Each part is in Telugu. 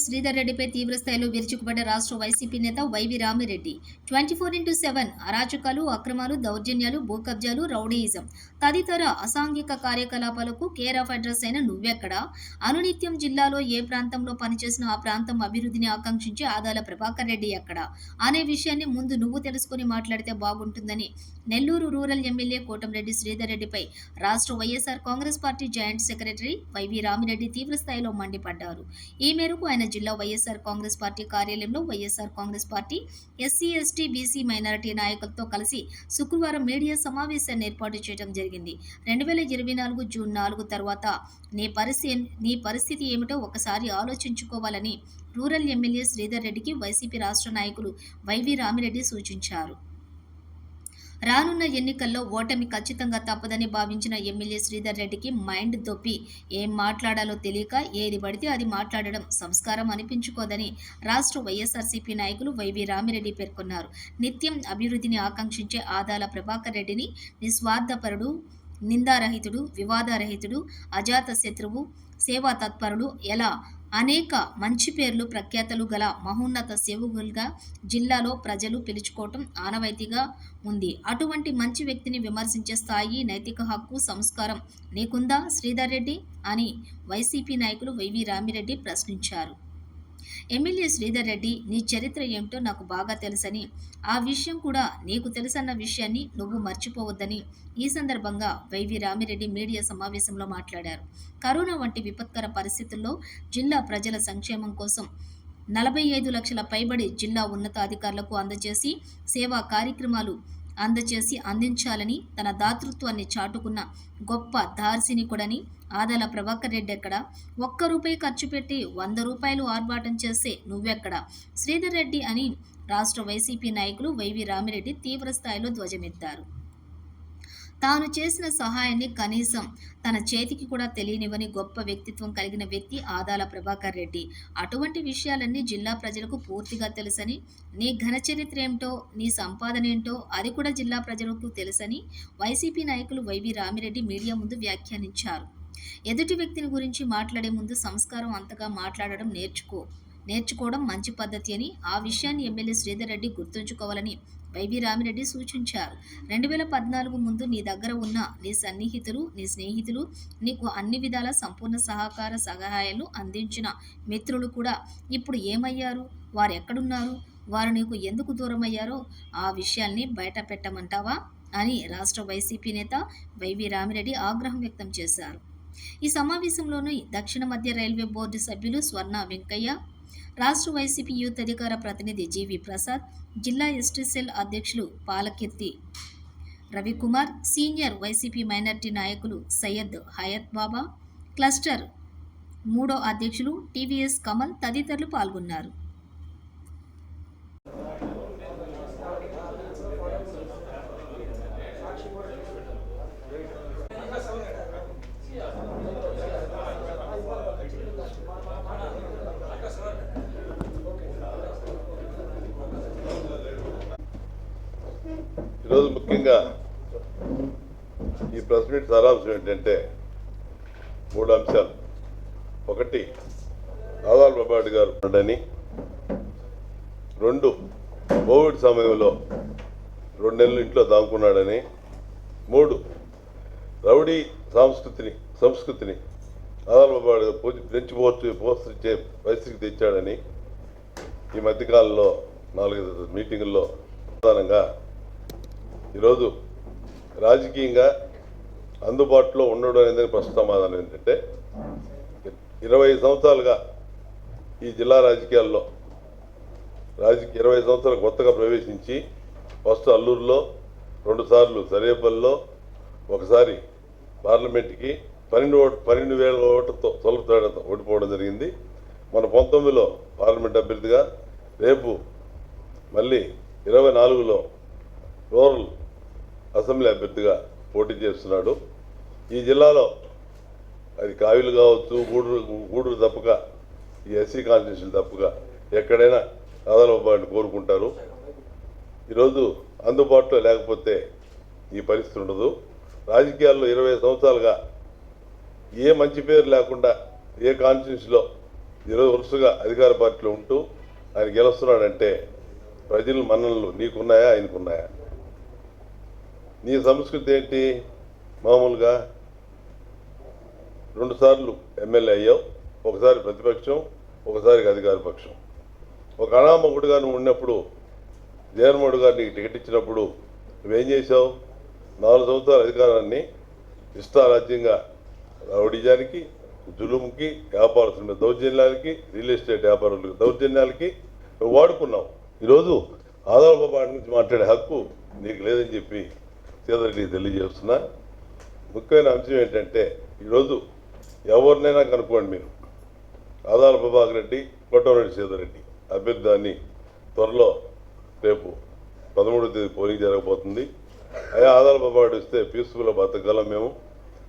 శ్రీధర్ రెడ్డిపై తీవ్రస్థాయిలో విరుచుకుపడ్డ రాష్ట్ర వైసీపీ నేత వైవి రామిరెడ్డి 24/7 అరాచకాలు, అక్రమాలు, దౌర్జన్యాలు, భూ కబ్జాలు, రౌడీయిజం తదితర అసాంఘిక కార్యకలాపాలకు కేర్ ఆఫ్ అడ్రస్ అయిన నువ్వెక్కడా? అనునిత్యం జిల్లాలో ఏ ప్రాంతంలో పనిచేసిన ఆ ప్రాంతం అభివృద్ధిని ఆకాంక్షించే ఆదాల ప్రభాకర్ రెడ్డి ఎక్కడా అనే విషయాన్ని ముందు నువ్వు తెలుసుకుని మాట్లాడితే బాగుంటుందని నెల్లూరు రూరల్ ఎమ్మెల్యే కోటంరెడ్డి శ్రీధర్ రెడ్డిపై రాష్ట్ర YSR Congress party joint secretary YV Ramireddy తీవ్రస్థాయిలో మండిపడ్డారు. ఈ మేరకు ఆయన జిల్లా వైఎస్ఆర్ కాంగ్రెస్ పార్టీ కార్యాలయంలో YSR Congress party SC, ST, BC, minority నాయకులతో కలిసి శుక్రవారం మీడియా సమావేశాన్ని ఏర్పాటు చేయడం జరిగింది. 2024 జూన్ 4 తర్వాత నీ పరిస్థితి ఏమిటో ఒకసారి ఆలోచించుకోవాలని రూరల్ ఎమ్మెల్యే శ్రీధర్ రెడ్డికి వైసీపీ రాష్ట్ర నాయకులు వైవి రామిరెడ్డి సూచించారు. రానున్న ఎన్నికల్లో ఓటమి ఖచ్చితంగా తప్పదని భావించిన ఎమ్మెల్యే శ్రీధర్ రెడ్డికి మైండ్ దొప్పి ఏం మాట్లాడాలో తెలియక ఏది పడితే అది మాట్లాడడం సంస్కారం అనిపించుకోదని రాష్ట్ర వైఎస్ఆర్సీపీ నాయకులు వైవి రామిరెడ్డి పేర్కొన్నారు. నిత్యం అభివృద్ధిని ఆకాంక్షించే ఆదాల ప్రభాకర్ రెడ్డిని నిస్వార్థపరుడు, నిందారహితుడు, వివాదరహితుడు, అజాత శత్రువు, సేవా తత్పరుడు, ఎలా అనేక మంచి పేర్లు ప్రఖ్యాతలు గల మహోన్నత సేవకులుగా జిల్లాలో ప్రజలు పిలుచుకోవటం ఆనవాయితీగా ఉంది. అటువంటి మంచి వ్యక్తిని విమర్శించే స్థాయి, నైతిక హక్కు, సంస్కారం నీకుందా శ్రీధర్ రెడ్డి అని వైసీపీ నాయకులు వైవి రామిరెడ్డి ప్రశ్నించారు. ఎమ్మెల్యే శ్రీధర్ రెడ్డి, నీ చరిత్ర ఏమిటో నాకు బాగా తెలుసని, ఆ విషయం కూడా నీకు తెలుసన్న విషయాన్ని నువ్వు మర్చిపోవద్దని ఈ సందర్భంగా వైవి రామిరెడ్డి మీడియా సమావేశంలో మాట్లాడారు. కరోనా వంటి విపత్కర పరిస్థితుల్లో జిల్లా ప్రజల సంక్షేమం కోసం 45 లక్షల పైబడి జిల్లా ఉన్నతాధికారులకు అందజేసి సేవా కార్యక్రమాలు అందించాలని తన దాతృత్వాన్ని చాటుకున్న గొప్ప దార్శనికుడని ఆదాల ప్రభాకర్ రెడ్డి ఎక్కడ? ₹1 ఖర్చు పెట్టి 100 రూపాయలు ఆర్భాటం చేసే నువ్వెక్కడ శ్రీధర్ రెడ్డి అని రాష్ట్ర వైసీపీ నాయకులు వైవి రామిరెడ్డి తీవ్ర స్థాయిలో ధ్వజమెత్తారు. తాను చేసిన సహాయాన్ని కనీసం తన చేతికి కూడా తెలియనివని గొప్ప వ్యక్తిత్వం కలిగిన వ్యక్తి ఆదాల ప్రభాకర్ రెడ్డి. అటువంటి విషయాలన్నీ జిల్లా ప్రజలకు పూర్తిగా తెలుసని, నీ ఘన చరిత్ర ఏమిటో, నీ సంపాదన ఏంటో అది కూడా జిల్లా ప్రజలకు తెలుసని వైసీపీ నాయకులు వైవి రామిరెడ్డి మీడియా ముందు వ్యాఖ్యానించారు. ఎదుటి వ్యక్తిని గురించి మాట్లాడే ముందు సంస్కారం అంతగా మాట్లాడడం నేర్చుకోవడం మంచి పద్ధతి అని, ఆ విషయాన్ని ఎమ్మెల్యే శ్రీధర్ రెడ్డి గుర్తుంచుకోవాలని వైవి రామిరెడ్డి సూచించారు. 2014 ముందు నీ దగ్గర ఉన్న నీ సన్నిహితులు, నీ స్నేహితులు, నీకు అన్ని విధాల సంపూర్ణ సహాయాలు అందించిన మిత్రులు కూడా ఇప్పుడు ఏమయ్యారు? వారు ఎక్కడున్నారు? వారు నీకు ఎందుకు దూరమయ్యారో ఆ విషయాల్ని బయట పెట్టమంటావా అని రాష్ట్ర వైసీపీ నేత వైవి రామిరెడ్డి ఆగ్రహం వ్యక్తం చేశారు. ఈ సమావేశంలోని దక్షిణ మధ్య రైల్వే బోర్డు సభ్యులు స్వర్ణ వెంకయ్య, రాష్ట్ర వైసీపీ యూత్ అధికార ప్రతినిధి జీవి ప్రసాద్, జిల్లా ఎస్టీ సెల్ అధ్యక్షులు Palakeerthi Ravikumar, senior YCP minority నాయకులు సయ్యద్ హయత్ బాబా, క్లస్టర్ 3వ అధ్యక్షులు టీవీఎస్ కమల్ తదితరులు పాల్గొన్నారు. ఈరోజు ముఖ్యంగా ఈ ప్రెస్ మీట్ సారాంశం ఏంటంటే 3 అంశాలు. 1, ఆదాల ప్రభాకర్ గారు ఉన్నాడని. 2, కోవిడ్ సమయంలో 2 నెలలు ఇంట్లో దాక్కున్నాడని. 3, రౌడీ సంస్కృతిని ఆదాల ప్రభాకర్ పెంచి పోషించే పరిస్థితికి తెచ్చాడని ఈ మధ్యకాలంలో 4 మీటింగుల్లో ప్రధానంగా ఈరోజు రాజకీయంగా అందుబాటులో ఉండడం అనేది ప్రశ్న సమాధానం ఏంటంటే, 20 సంవత్సరాలుగా ఈ జిల్లా రాజకీయాల్లో 20 సంవత్సరాలు కొత్తగా ప్రవేశించి ఫస్ట్ అల్లూరులో, 2 సార్లు సరేపల్లిలో, ఒకసారి పార్లమెంట్కి 12,000 ఓట్లతో స్వల్ప తేడాతో ఓడిపోవడం జరిగింది. మన 19లో పార్లమెంట్ అభ్యర్థిగా, రేపు మళ్ళీ 24లో రూరల్ అసెంబ్లీ అభ్యర్థిగా పోటీ చేస్తున్నాడు. ఈ జిల్లాలో అది కావిలు కావచ్చు, గూడూరు తప్పక, ఈ ఎస్సీ కాన్స్టిట్యూషన్ తప్పక ఎక్కడైనా ఆదాలబాటుని కోరుకుంటారు. ఈరోజు అందుబాటులో లేకపోతే ఈ పరిస్థితి ఉండదు. రాజకీయాల్లో 20 సంవత్సరాలుగా ఏ మంచి పేరు లేకుండా ఏ కాన్స్టిట్యూన్సీలో ఈరోజు వరుసగా అధికార పార్టీలో ఉంటూ ఆయన గెలుస్తున్నాడంటే ప్రజల మన్ననలు నీకున్నాయా ఆయనకున్నాయా? నీ సంస్కృతి ఏంటి? మామూలుగా 2 సార్లు ఎమ్మెల్యే అయ్యావు, ఒకసారి ప్రతిపక్షం, ఒకసారి అధికార పక్షం. ఒక అనామకుడుగా నువ్వు ఉన్నప్పుడు జగన్మోహన్ గారు నీకు టికెట్ ఇచ్చినప్పుడు నువ్వేం చేశావు? 4 సంవత్సరాల అధికారాన్ని ఇష్టారాజ్యంగా రౌడీజానికి, జులుంకి, వ్యాపారస్తుల మీద దౌర్జన్యాలకి, రియల్ ఎస్టేట్ వ్యాపారులకు దౌర్జన్యాలకి నువ్వు వాడుకున్నావు. ఈరోజు ఆదాలపు పాట నుంచి మాట్లాడే హక్కు నీకు లేదని చెప్పి సీతారెడ్డికి తెలియజేస్తున్నా. ముఖ్యమైన అంశం ఏంటంటే ఈరోజు ఎవరినైనా కనుక్కోండి మీరు, ఆదాల ప్రభాకర్ రెడ్డి, కోటమిరెడ్డి సీతారెడ్డి అభ్యర్థాన్ని త్వరలో రేపు 13వ తేదీ పోలింగ్ జరగబోతుంది. అయా ఆదాల ప్రభాకర్ వస్తే పీస్ఫుల్గా బతకగలం మేము,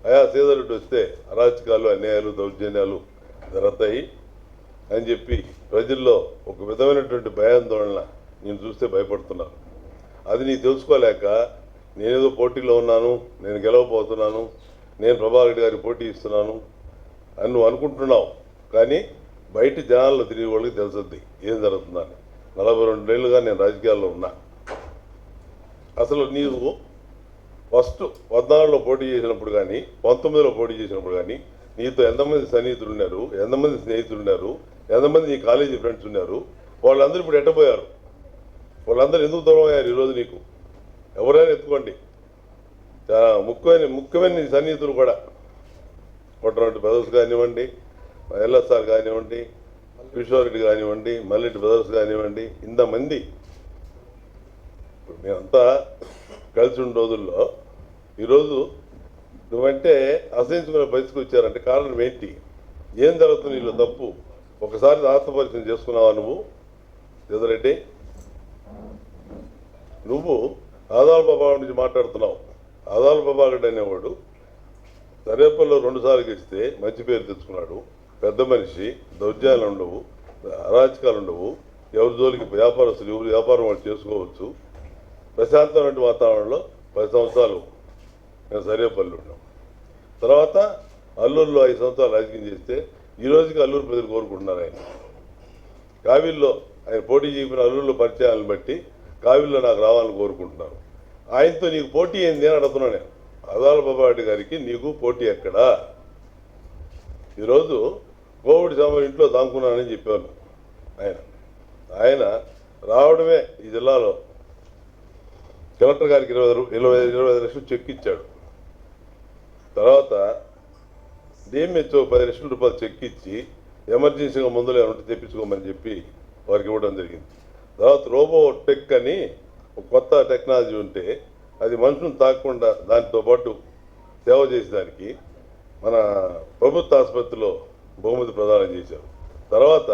అయా సీతారెడ్డి వస్తే అరాచకాలు, అన్యాయాలు, దౌర్జన్యాలు జరుగుతాయి అని చెప్పి ప్రజల్లో ఒక విధమైనటువంటి భయాందోళన నేను చూస్తే భయపడుతున్నాను. అది నీకు తెలుసుకోలేక నేనేదో పోటీలో ఉన్నాను, నేను గెలవబోతున్నాను, నేను ప్రభాకర్ రెడ్డి గారికి పోటీ ఇస్తున్నాను అని నువ్వు అనుకుంటున్నావు. కానీ బయట జనాల్లో తిరిగి వాళ్ళకి తెలుసుద్ది ఏం జరుగుతుందని. 42 ఏళ్ళుగా నేను రాజకీయాల్లో ఉన్నా. అసలు నీవు ఫస్ట్ 14లో పోటీ చేసినప్పుడు కానీ 19లో పోటీ చేసినప్పుడు కానీ నీతో ఎంతమంది సన్నిహితులు ఉన్నారు, ఎంతమంది స్నేహితులు ఉన్నారు, ఎంతమంది నీ కాలేజీ ఫ్రెండ్స్ ఉన్నారు? వాళ్ళందరూ ఇప్పుడు ఎట్టపోయారు? వాళ్ళందరూ ఎందుకు దూరం అయ్యారు ఈరోజు నీకు? ఎవరైనా ఎత్తుకోండి. చాలా ముఖ్యమైన నీ సన్నిహితులు కూడా కొట్టరెడ్డి బ్రదర్స్ కానివ్వండి, ఎల్ఎస్ఆర్ కానివ్వండి, కిషోర్ రెడ్డి కానివ్వండి, మల్లెడ్డి బ్రదర్స్ కానివ్వండి, ఇంతమంది ఇప్పుడు మేమంతా కలిసి ఉన్న రోజుల్లో ఈరోజు నువ్వంటే అసహించుకునే పరిస్థితికి వచ్చారంటే కారణం ఏంటి? ఏం జరుగుతుంది వీళ్ళు తప్పు? ఒకసారి ఆత్మపరిచయం చేసుకున్నావా నువ్వు సీతారెడ్డి? నువ్వు ఆదాల బాబా నుంచి మాట్లాడుతున్నావు. ఆదాల ప్రభాకర్ అనేవాడు సరేపల్లో 2 సార్లు గెలిస్తే మంచి పేరు తెచ్చుకున్నాడు. పెద్ద మనిషి, దౌర్జన్యాలు ఉండవు, అరాచకాలు ఉండవు, ఎవరి జోలికి వ్యాపారస్తులు ఎవరు వ్యాపారం వాళ్ళు చేసుకోవచ్చు. ప్రశాంతమైన వాతావరణంలో 10 సంవత్సరాలు మేము సరేపల్లి ఉన్నాం. తర్వాత అల్లూరులో 5 సంవత్సరాలు రాజకీయం చేస్తే ఈ రోజుకి అల్లూరు ప్రజలు కోరుకుంటున్నారు. ఆయన కావిల్లో ఆయన పోటీ చేసిన అల్లూరులో పరిచయాలను బట్టి కావిల్లో నాకు రావాలని కోరుకుంటున్నారు. ఆయనతో నీకు పోటీ ఏంది అని అడుగుతున్నా నేను. ఆదాల బాబారెడ్డి గారికి నీకు పోటీ ఎక్కడా? ఈరోజు కోవిడ్ సమయం ఇంట్లో దాక్కున్నానని చెప్పాను. ఆయన రావడమే ఈ జిల్లాలో కలెక్టర్ గారికి 25 లక్షలు చెక్ ఇచ్చాడు. తర్వాత డిఎంహెచ్ఓ 10 లక్షల రూపాయలు చెక్ ఇచ్చి ఎమర్జెన్సీగా మందులు ఏమంటే తెప్పించుకోమని చెప్పి వారికి ఇవ్వడం జరిగింది. తర్వాత రోబో టెక్ అని ఒక కొత్త టెక్నాలజీ ఉంటే అది మనుషులను తాకకుండా దానితో పాటు సేవ చేసేదానికి మన ప్రభుత్వ ఆసుపత్రిలో బహుమతి ప్రదానం చేశారు. తర్వాత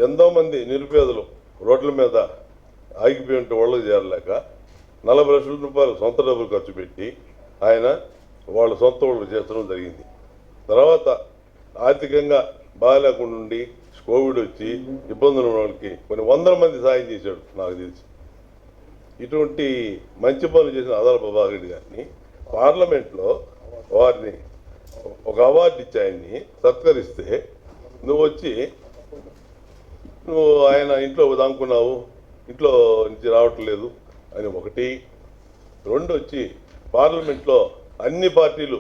ఎంతోమంది నిరుపేదలు రోడ్ల మీద ఆగిపోయి ఉంటే వాళ్ళకి చేరలేక 40 లక్షల రూపాయలు సొంత డబ్బులు ఖర్చు పెట్టి ఆయన వాళ్ళ సొంత వాళ్ళు చేర్చడం జరిగింది. తర్వాత ఆర్థికంగా బాగాలేకుండా ఉండి కోవిడ్ వచ్చి ఇబ్బందులు ఉన్న వాళ్ళకి కొన్ని 100 మంది సాయం చేశాడు నాకు తెలిసి. ఇటువంటి మంచి పనులు చేసిన ఆదాల ప్రభాకర్ రెడ్డి గారిని పార్లమెంట్లో వారిని ఒక అవార్డు ఇచ్చి ఆయన్ని సత్కరిస్తే నువ్వు వచ్చి నువ్వు ఆయన ఇంట్లో దాక్కున్నావు, ఇంట్లో నుంచి రావట్లేదు అని ఒకటి. 2 వచ్చి పార్లమెంట్లో అన్ని పార్టీలు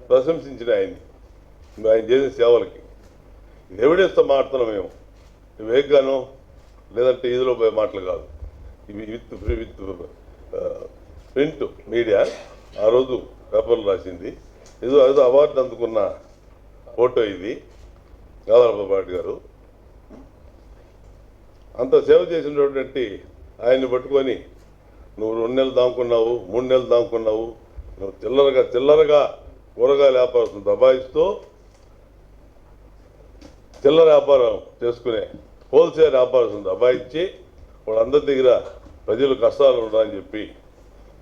ప్రశంసించిన ఆయన్ని ఆయన చేసిన సేవలకి. ఇది ఎవిడెన్స్తో మాట్లాడుతున్నాం మేము, వేగ్గానో లేదంటే ఇదిలో పోయే మాటలు కాదు. ఇవి విత్ ప్రింట్ మీడియా ఆ రోజు పేపర్లు రాసింది. ఏదో అవార్డు అందుకున్న ఫోటో ఇది. ఆదాల బాబారెడ్డి గారు అంత సేవ చేసినటువంటి ఆయన్ని పట్టుకొని నువ్వు 2 నెలలు దాముకున్నావు, 3 నెలలు దాముకున్నావు. నువ్వు చిల్లరగా కూరగాయల వ్యాపారం దబాయిస్తూ చిల్లర వ్యాపారం చేసుకునే హోల్సేల్ వ్యాపారం దబాయించి వాళ్ళందరి దగ్గర ప్రజలు కష్టాలు ఉన్నాయని చెప్పి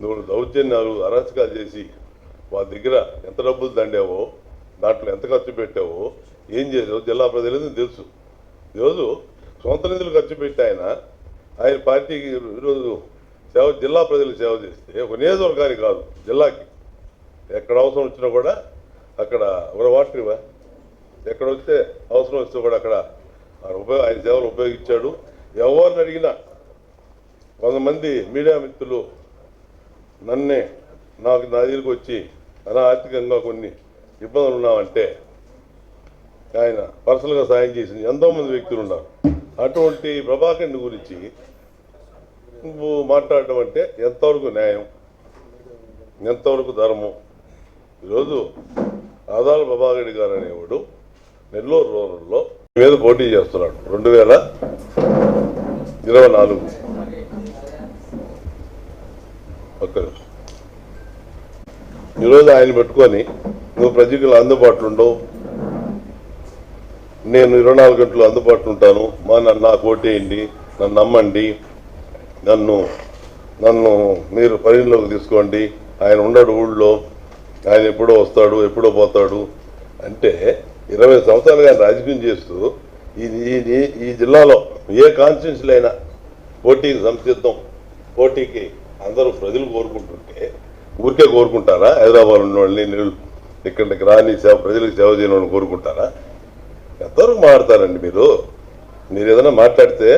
నువ్వు దౌర్జన్యాలు, అరాచకాలు చేసి వాళ్ళ దగ్గర ఎంత డబ్బులు దండావో, దాంట్లో ఎంత ఖర్చు పెట్టావో, ఏం చేసావో జిల్లా ప్రజలకు తెలుసు. ఈరోజు సొంత నిధులు ఖర్చు పెట్టి ఆయన పార్టీకి ఈరోజు జిల్లా ప్రజలకు సేవ చేస్తే ఒక నియోజకవర్గానికి కాదు జిల్లాకి ఎక్కడ అవసరం వచ్చినా కూడా అక్కడ ఒక వాటర్ ఎక్కడ వస్తే అవసరం వస్తే కూడా అక్కడ ఆయన సేవలు ఉపయోగించాడు. ఎవరిని అడిగినా కొంతమంది మీడియా మిత్రులు నా దగ్గరికి వచ్చి ఆర్థికంగా కొన్ని ఇబ్బందులు ఉన్నామంటే ఆయన పర్సనల్గా సాయం చేసింది ఎంతోమంది వ్యక్తులు ఉన్నారు. అటువంటి ప్రభాకర్ని గురించి నువ్వు మాట్లాడటం అంటే ఎంతవరకు న్యాయం, ఎంతవరకు ధర్మం? ఈరోజు ఆదాల ప్రభాకర్ గారు అనేవాడు నెల్లూరు రూరల్లో మీద పోటీ చేస్తున్నాడు 2024. ఈరోజు ఆయన పెట్టుకొని నువ్వు ప్రజలకు అందుబాటులో ఉండవు, నేను 24 గంటలు అందుబాటులో ఉంటాను, నాకు ఓటేయండి, నన్ను నమ్మండి, నన్ను మీరు పరిగణలోకి తీసుకోండి, ఆయన ఉండడు ఊళ్ళో, ఆయన ఎప్పుడో వస్తాడు ఎప్పుడో పోతాడు అంటే 20 సంవత్సరాలుగా ఆయన రాజకీయం చేస్తూ ఈ జిల్లాలో ఏ కాన్స్టిట్యున్సీలో అయినా పోటీకి సంసిద్ధం, పోటీకి అందరూ ప్రజలు కోరుకుంటుంటే ఊరికే కోరుకుంటారా? హైదరాబాద్ ఉన్న వాళ్ళని ఇక్కడికి రాని ప్రజలకు సేవ చేయని వాళ్ళని కోరుకుంటారా? ఎంతవరకు మాట్లాడతారండి మీరు? ఏదైనా మాట్లాడితే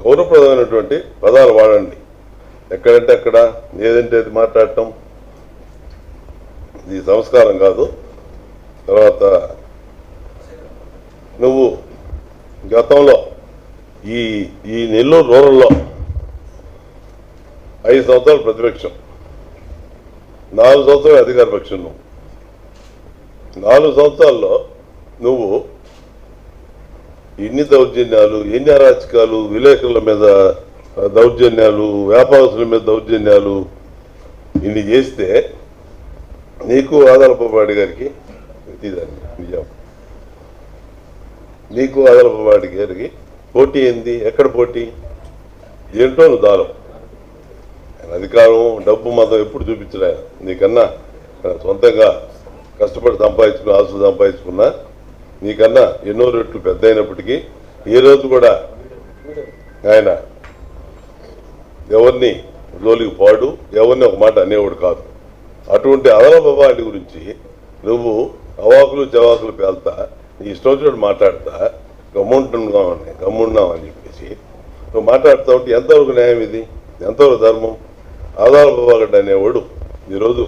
గౌరవప్రదమైనటువంటి పదాలు వాడండి. ఎక్కడంటే అక్కడ ఏదంటే అది మాట్లాడటం ఇది సంస్కారం కాదు. తర్వాత నువ్వు గతంలో ఈ నెల్లూరు రూరల్లో 5 సంవత్సరాలు ప్రతిపక్షం, 4 సంవత్సరాలు అధికార పక్షం. నువ్వు 4 సంవత్సరాల్లో నువ్వు ఎన్ని దౌర్జన్యాలు, ఎన్ని అరాచకాలు, విలేకరుల మీద దౌర్జన్యాలు, వ్యాపారస్తుల మీద దౌర్జన్యాలు ఇన్ని చేస్తే నీకు ఆదాలపాటి గారికి నిజం, నీకు ఆదాలపాటి గారికి పోటీ ఏంది? ఎక్కడ పోటీ? ఏంటో నువ్వు దారం. అధికారం డబ్బు మతం ఎప్పుడు చూపించలే. నీకన్నా సొంతంగా కష్టపడి సంపాదించుకున్న ఆస్తులు సంపాదించుకున్నా నీకన్నా ఎన్నో రెట్లు పెద్ద అయినప్పటికీ ఏ రోజు కూడా ఆయన ఎవరిని జోలికి పోడు, ఎవరిని ఒక మాట అనేవాడు కాదు. అటువంటి ఆదాలపాటి గురించి నువ్వు అవాకులు చవాకులు పేల్తా నీ ఇష్టం వచ్చినట్టు మాట్లాడతా గమ్మున్నామని చెప్పేసి నువ్వు మాట్లాడుతూ ఉంటే ఎంతవరకు న్యాయం ఇది? ఎంతవరకు ధర్మం? ఆదాలపాటి అనేవాడు ఈరోజు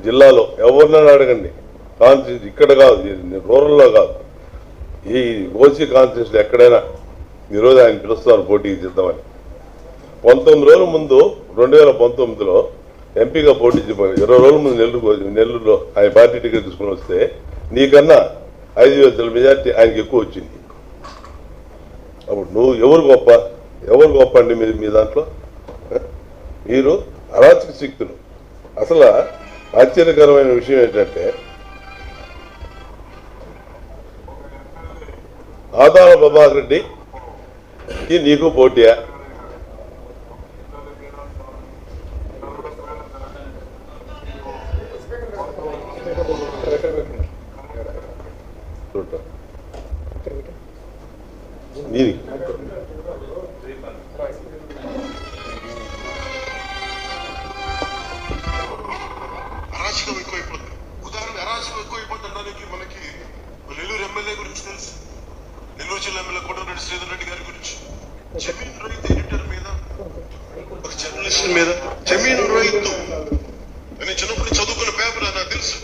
జిల్లాలో ఎవరినైనా అడగండి, కాన్స్టిట్యూన్సీ ఇక్కడ కాదు, రూరల్లో కాదు, ఈ ఓసీ కాన్స్టిట్యూన్సీ ఎక్కడైనా ఈరోజు ఆయన పిలుస్తున్నారు పోటీకి సిద్ధమని. 19 రోజుల ముందు 2019లో ఎంపీగా పోటీ 20 రోజుల ముందు నెల్లూరులో ఆయన పార్టీ టికెట్ తీసుకుని వస్తే నీకన్నా 5,000 మెజార్టీ ఆయనకి ఎక్కువ వచ్చింది. అప్పుడు నువ్వు ఎవరు గొప్ప అండి? మీ దాంట్లో మీరు అరాచక శక్తులు. అసలు ఆశ్చర్యకరమైన విషయం ఏంటంటే ఆదాల ప్రభాకర్ రెడ్డికి నీకు పోటీయా? అరాచకం ఎక్కువైపోతుంది. ఉదాహరణ అరాచకం ఎక్కువైపోతుండడానికి మనకి నెల్లూరు ఎమ్మెల్యే గురించి తెలుసు, నెల్లూరు జిల్లా ఎమ్మెల్యే కోటమిరెడ్డి శ్రీధర్ రెడ్డి గారి గురించి. జమీన్ రైతు ఎడిటర్ మీద, ఒక జర్నలిస్ట్ మీద జమీన్ రైతు అని చిన్నప్పుడు చదువుకున్న పేపర్ నాకు తెలుసు.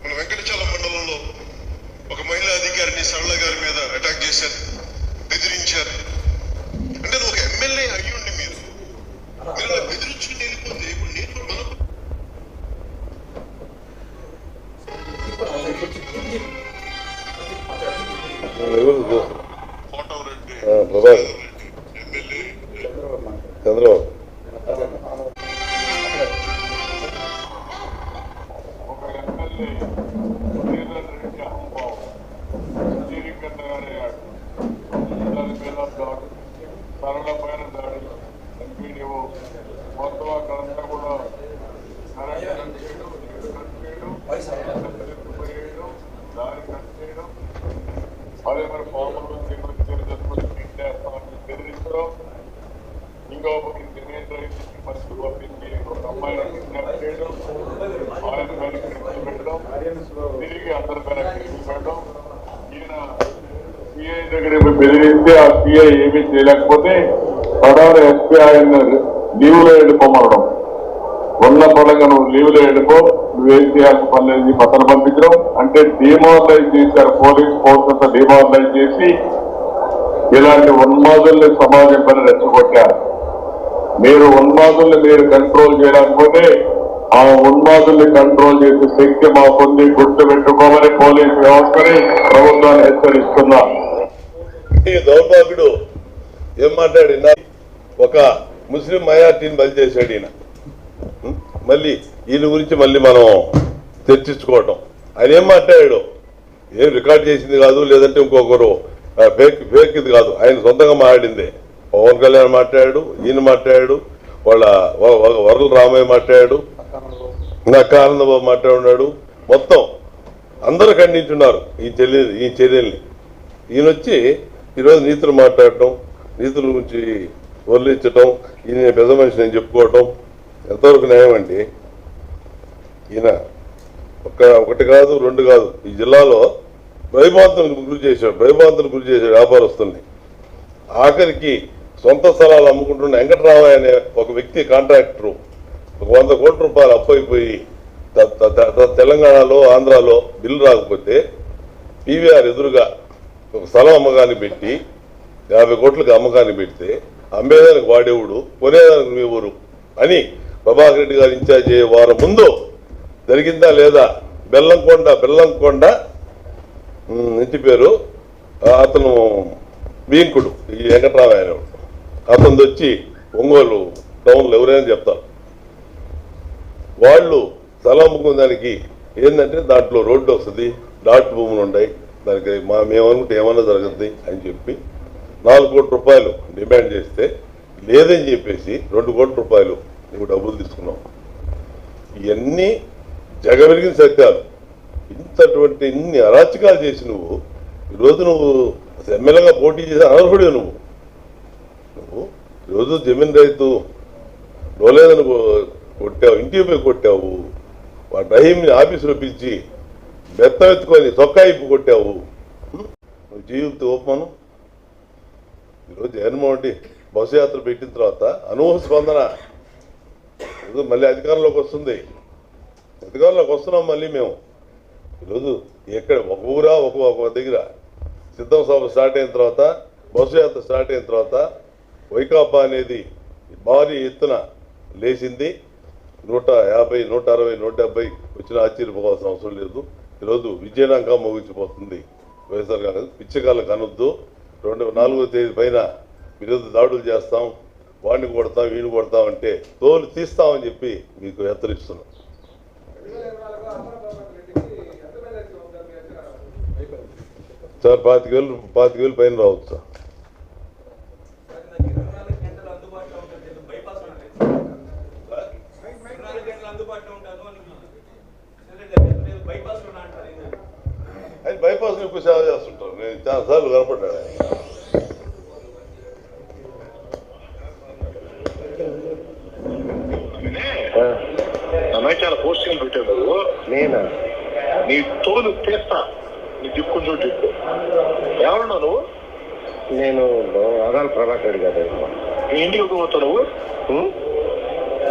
మన వెంకటచాలం మండలంలో ఒక మహిళా అధికారిని సరళ గారి మీద అటాక్ చేశారు, బెదిరించారు. అంటే ఒక ఎమ్మెల్యే అయ్యుండి మీరు బెదిరించుకుని వెళ్ళిపోతే ఇప్పుడు నేను కోటమిరెడ్డి ఎమ్మెల్యే చంద్రబాబు సరళమైన దాడి ఎంపీడీఓ మొత్తం అక్కడంతా కూడా దారి కట్ చేయడం, అదే మరి ఫార్మర్లు బెదిరించడం, ఇంకో పరిస్థితి పంపించి ఒక అమ్మాయిని కిడ్నాప్ చేయడం, ఆయన పైన కేసులు పెట్టడం, తిరిగి అందరి పైన కేసులు పెట్టడం, ఈయన సిఐ దగ్గర బెదిరిస్తే ఆ సిఐ ఏమీ చేయలేకపోతే ప్రధాన ఎస్పీ ఆయన లీవ్లో వెళ్ళిపోమనడం, ఉన్న పడంగా నువ్వు లీవ్లో వెళ్ళిపో, నువ్వేం చేయాల్సిన పని లేదు పక్కన పంపించడం. అంటే డిమారలైజ్ చేశారు, పోలీస్ ఫోర్స్ అంతా డిమారలైజ్ చేసి ఇలాంటి ఉన్మాదుల్ని సమాజం పైన రెచ్చగొట్టారు. మీరు ఉన్మాదుల్ని మీరు కంట్రోల్ చేయలేకపోతే ఆ ఉన్మాదుల్ని కంట్రోల్ చేసే శక్తి మాకుంది, గుర్తు పెట్టుకోమని పోలీసు వ్యవస్థని ప్రభుత్వాన్ని హెచ్చరిస్తున్నా. ఈ దౌర్భాగ్యుడు ఏం మాట్లాడినా ఒక ముస్లిం మైనార్టీని బలి చేశాడు ఈయన. మళ్ళీ ఈయన గురించి మళ్ళీ మనం చర్చించుకోవటం, ఆయన ఏం మాట్లాడాడు ఏం రికార్డ్ చేసింది కాదు, లేదంటే ఇంకొకరు ఫేక్ ఇది కాదు, ఆయన సొంతంగా మాట్లాడిందే. పవన్ కళ్యాణ్ మాట్లాడాడు, ఈయన మాట్లాడాడు, వాళ్ళ వరల రామయ్య మాట్లాడాడు, నక్కానందబాబు మాట్లాడున్నాడు, మొత్తం అందరూ ఖండించున్నారు ఈ చర్యల్ని. ఈయన వచ్చి ఈరోజు నీతులు మాట్లాడటం, నీతుల గురించి వర్ణించటం, ఈయన పెద్ద మనిషి నేను చెప్పుకోవటం ఎంతవరకు న్యాయం అండి? ఈయన ఒకటి కాదు రెండు కాదు, ఈ జిల్లాలో భయభ్రాంతులకు గురి చేశాడు వ్యాపారస్తుల్ని. ఆఖరికి సొంత స్థలాలు అమ్ముకుంటున్న వెంకటరామయ్య అనే ఒక వ్యక్తి కాంట్రాక్టరు 100 కోట్ల రూపాయలు అప్పైపోయి తెలంగాణలో ఆంధ్రాలో బిల్లు రాకపోతే పీవీఆర్ ఎదురుగా ఒక స్థలం అమ్మకాన్ని పెట్టి 50 కోట్లకి అమ్మకాన్ని పెడితే అమ్మేదానికి వాడేవుడు, కొనేదానికి నువ్వెవరు అని ప్రభాకర్ రెడ్డి గారు ఇన్ఛార్జ్ అయ్యే వారం ముందు జరిగిందా లేదా? బెల్లంకొండ ఇంటి పేరు అతను వీంకుడు, ఈ వెంకటరామయ్య అతను వచ్చి ఒంగోలు టౌన్లో ఎవరైనా చెప్తారు. వాళ్ళు స్థలం అమ్ముకున్న దానికి ఏంటంటే దాంట్లో రోడ్డు వస్తుంది, డాట్ భూములు ఉన్నాయి, దానికి మేమనుకుంటే ఏమన్నా జరుగుతుంది అని చెప్పి 4 కోట్ల రూపాయలు డిమాండ్ చేస్తే లేదని చెప్పేసి 2 కోట్ల రూపాయలు నువ్వు డబ్బులు తీసుకున్నావు. ఇవన్నీ జగమెరిగిన సత్యాలు. ఇన్ని అరాచకాలు చేసి ఈరోజు నువ్వు ఎమ్మెల్యేగా పోటీ చేసిన అనర్హుడే. నువ్వు ఈరోజు జమీన్ రైతు డోలేదని కొట్టావు, ఇంటికి పోయి కొట్టావు, వాడు రహీంని ఆఫీసులో పిలిచి బెత్తమెత్తుకొని చొక్కాయిపు కొట్టావు. నువ్వు జీవిత ఉపమానం. ఈరోజు జగన్మోహన్ రెడ్డి బస్సు యాత్ర పెట్టిన తర్వాత అనూహ్య స్పందన. మళ్ళీ అధికారంలోకి వస్తున్నాం మళ్ళీ మేము. ఈరోజు ఎక్కడ ఒక ఊరా ఒక దగ్గర సిద్ధం సభ స్టార్ట్ అయిన తర్వాత, బస్సు యాత్ర స్టార్ట్ అయిన తర్వాత వైకాపా అనేది భారీ ఎత్తున లేచింది. 150, 160, 170 వచ్చిన ఆశ్చర్యపోవాల్సిన అవసరం లేదు. ఈరోజు విజయనాంక మోగించిపోతుంది వైఎస్ఆర్ కాంగ్రెస్. పిచ్చకాళ్ళకు అనొద్దు. 4వ తేదీ పైన విరోధ దాడులు చేస్తాం, వాడిని కొడతాం, వీడిని కొడతాం అంటే తోలు తీస్తామని చెప్పి మీకు హెచ్చరిస్తున్నాం. సార్ 25,000 పైన రావచ్చు సార్. ఆయన బైపాస్ ఎక్కువ సేవ చేస్తుంటారు. నేను చాలా సార్లు కనపడ్డాడు. అన్నయ్య చాలా పోస్టింగ్ పెట్టారు. నేనా నీ తోలు తీస్తా, నీ దిక్కు చోటు ఎవరున్నావు నువ్వు? నేను అదాల ప్రభాకర్ గారు. నీ ఇంటికి ఎప్పుడు పోతావు నువ్వు?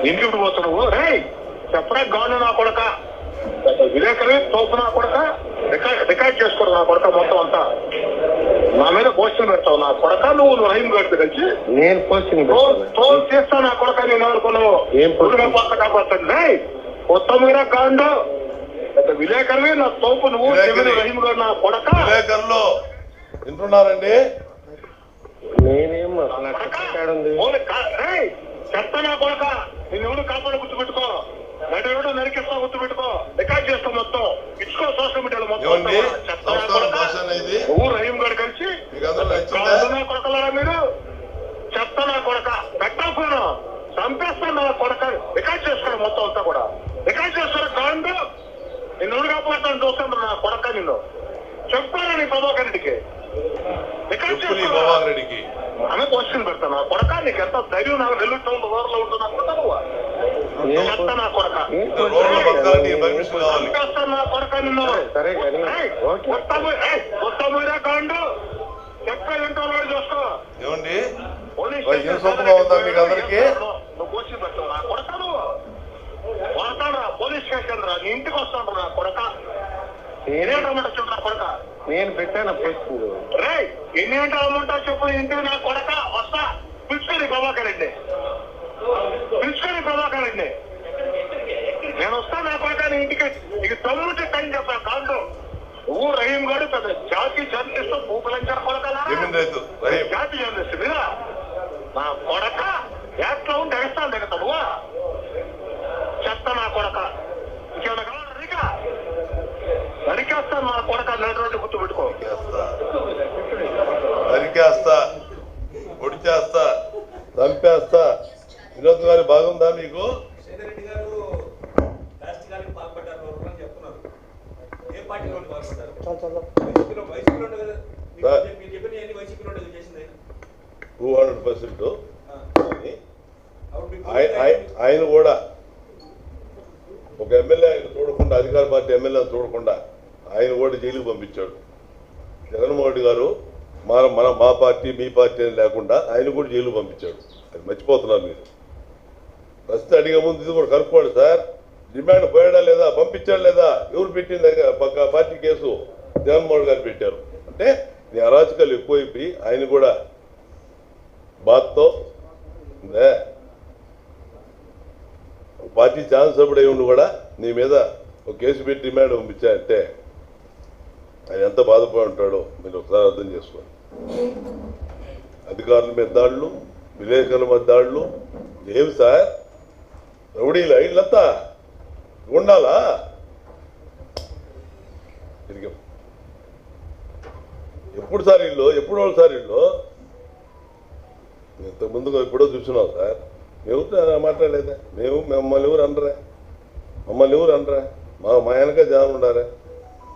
ఇంటికి ఎప్పుడు పోతావు నువ్వు? రే చెప్పడా గాను నా కొడక, విలేకరి తోపు నా కొడక, రికార్డ్ చేసుకోరు నా కొడక మొత్తం అంతా. నా మీద పోస్టింగ్ పెడతావు నా కొడక. నువ్వు రహీం గారితో కలిసి నేను పోస్టింగ్ తోలు తీస్తా నా కొడక. నేను అనుకున్నావు ఏం కాపాడుతుంది మొత్తం మీద కాండు విలేకరువే నా తోపు నువ్వు. రహీం గారు నా కొడక. విలేకరులు వింటున్నారండి? చెత్త నా కొడక. నేను ఎవరు కాపాడు గుర్తుపెట్టుకో. నడు నరికిస్తా గుర్తుపెట్టుకో. రికార్డ్ చేస్తా మొత్తం ఇచ్చుకో సోషల్ మీడియాలో మొత్తం. నువ్వు రహీం గారు కలిసి కొడకలారా మీరు. చెత్త నా కొడక. పెట్టాను చంపేస్తాను నా కొడక. రికార్డ్ చేస్తాను మొత్తం అంతా కూడా. రికార్డ్ చేస్తాను కాండు. నిన్ను ఎవరు కాపాడుతాను చూస్తాను నా కొడక. నిన్ను చెప్తాను నీ ప్రభాకర్ రెడ్డికి. రికార్డ్ చేస్తాను ఆమె క్వశ్చన్ పెడతాను నా కొడక. నీకు ఎంత ధైర్యం నాకు నెల్లూరు టౌన్ చెత్త నా కొడక రోడ్లో బతకాలంటే ఈ పర్మిషన్ కావాలి. చంపేస్తాను నా కొడక నిన్ను. సరే కానీ కొత్త మీరా కాండు చెప్పేంటో చూసుకో. ఏమండి పోలీస్ ఏం సొంతంగా ఉందా మీకు అందరికీ? నువ్వు కోసి పెట్టు నా కొడక. నువ్వు వస్తాను రా పోలీస్ స్టేషన్ రా, నీ ఇంటికి వస్తాను నా కొడక. నేనే రమ్మంటా నా కొడక. నేను పెట్టాను పోస్టింగ్. రే ఎన్ని గంటలు రమ్మంటావు చెప్పు ఇంటికి నా కొడక. వస్తా పిలుచుకొని ప్రభాకర్ రెడ్డి, పిలుచుకొని ప్రభాకర్ రెడ్డి. నేను వస్తాను నా కొడక నీ ఇంటికి. నీకు తమ్ముడికి టైం చెప్పా కాదు. నువ్వు రహీం గారు పెద్ద జాతి జర్నలిస్టు భూపలంచారు కొడకలా. జమీన్ రైతు రహీం జాతి జర్నలిస్ట్ మీద నా కొడక యాక్ట్లో ఉండి ఎగస్తాను దగ్గర నువ్వు చెత్త నా కొడక. ఇంకేమైనా కావాలి నరికేస్తాను నా కొడక. నెల రోజులు గుర్తు పెట్టుకో. నరికేస్తా, పొడిచేస్తా, చంపేస్తా. వినోద్ గారు బాగుందా మీకు? రెడ్డి గారు రాష్ట్రానికి పాల్పడ్డారు అని చెప్తున్నారు. ఏ పార్టీలో పాల్పడ్డారు? వైసీపీలో ఉండదు కదా. మీరు చెప్పిన ఎన్ని వైసీపీలో ఉండదు చేసింది 200%. ఆయన కూడా ఒక ఎమ్మెల్యే ఆయన చూడకుండా, అధికార పార్టీ ఎమ్మెల్యేని చూడకుండా ఆయన కూడా జైలుకు పంపించాడు. జగన్మోహన్ రెడ్డి గారు మా పార్టీ మీ పార్టీ అని లేకుండా ఆయన కూడా జైలుకు పంపించాడు. అది మర్చిపోతున్నారు మీరు. ప్రశ్న అడిగే ముందు ఇది కూడా కనుక్కోండి సార్. డిమాండ్ పోయాడా లేదా, పంపించాడు లేదా, ఎవరు పెట్టింది పక్క పార్టీ కేసు జగన్మోహన్ గారు పెట్టారు. అంటే నీ అరాచకాలు ఎక్కువైపోయి ఆయన కూడా బాధతో పార్టీ ఛాన్స్ అయి ఉండి కూడా నీ మీద ఒక కేసు పెట్టి డిమాండ్ పంపించాయంటే ఆయన ఎంత బాధపడి ఉంటాడో మీరు ఒకసారి అర్థం చేసుకోండి. అధికారుల మీద దాడులు, విలేకరుల మీద దాడులు. ఏమి సార్ రౌడీలా ఇళ్ళంతా ఉండాలా? తిరిగాం ఎప్పుడు సార్ ఇల్లు, ఎప్పుడు వాళ్ళు సార్ ఇల్లు? ఇంతకుముందు ఎప్పుడో చూస్తున్నాం సార్. ఎవరు మాట్లాడలేదా? మమ్మల్ని ఎవరు అనరా? మమ్మల్ని ఎవరు అనరా? మా వెనక జనం ఉండారా?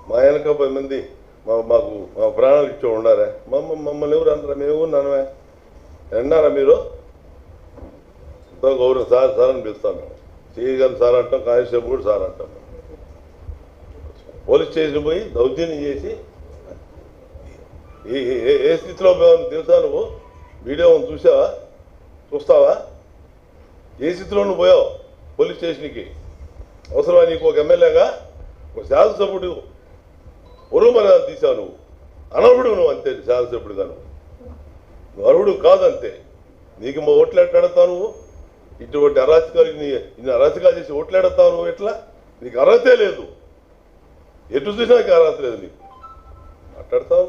మా వెనక 10 మంది మాకు మా ప్రాణాలు ఇచ్చే ఉండారా? మమ్మల్ని ఎవరు అనరా? మేము ననమే అన్నారా? మీరు ఎంతో గౌరవం సార్ సార్ అని పిలుస్తాం. మేము చేయగలను సార్ అంటాం, కానిస్టేబుల్ కూడా సార్ అంటాం. పోలీస్ స్టేషన్ పోయి దౌర్జన్యం చేసి ఏ స్థితిలో తెలుసా? నువ్వు వీడియో చూసావా? చూస్తావా? ఏ స్థితిలో నువ్వు పోయావు పోలీస్ స్టేషన్కి? అవసరమా నీకు? ఒక ఎమ్మెల్యేగా, ఒక శాసనసభ్యుడు ఉరుమర్యాద తీసావు. నువ్వు అనర్హుడు, నువ్వు అంతే. శాసనసభ్యుడుగా నువ్వు అర్హుడు కాదంతే. నీకు మా ఓట్లు ఎట్లాడతావు నువ్వు? ఇటువంటి అరాచకాలు ఇన్ని అరాచకాలు చేసి ఓట్లాడతావు నువ్వు ఎట్లా? నీకు అర్హతే లేదు. ఎటు చూసినా అర్హత లేదు నీకు. మాట్లాడతావు.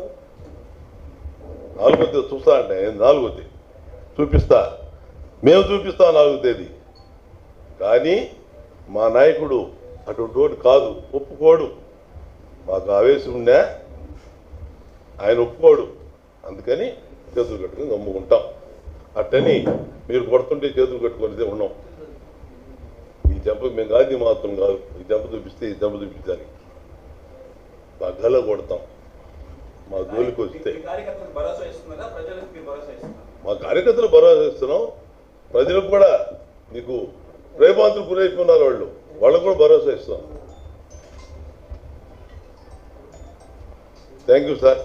4వ తేదీ చూస్తా అంటే 4వ తేదీ చూపిస్తా, మేము చూపిస్తాం 4వ తేదీ. కానీ మా నాయకుడు అటువంటి కాదు, ఒప్పుకోడు. మాకు ఆవేశం ఉన్నా ఆయన ఒప్పుకోడు. అందుకని చేతులు కట్టుకుని నమ్ముకుంటాం. అట్టని మీరు కొడుతుంటే చేతులు కట్టుకునేదే ఉన్నాం. ఈ చెంప మేము కాదు, మాత్రం కాదు. ఈ చెంప చూపిస్తే ఈ చెంప చూపించాలి. మా గల కొడతాం. మా జోలికి వస్తే మా కార్యకర్తలు భరోసా ఇస్తున్నాం. ప్రజలకు కూడా మీకు ప్రేమాంతులు గురైపోయినారు వాళ్ళకు కూడా భరోసా ఇస్తున్నాం. Thank you sir.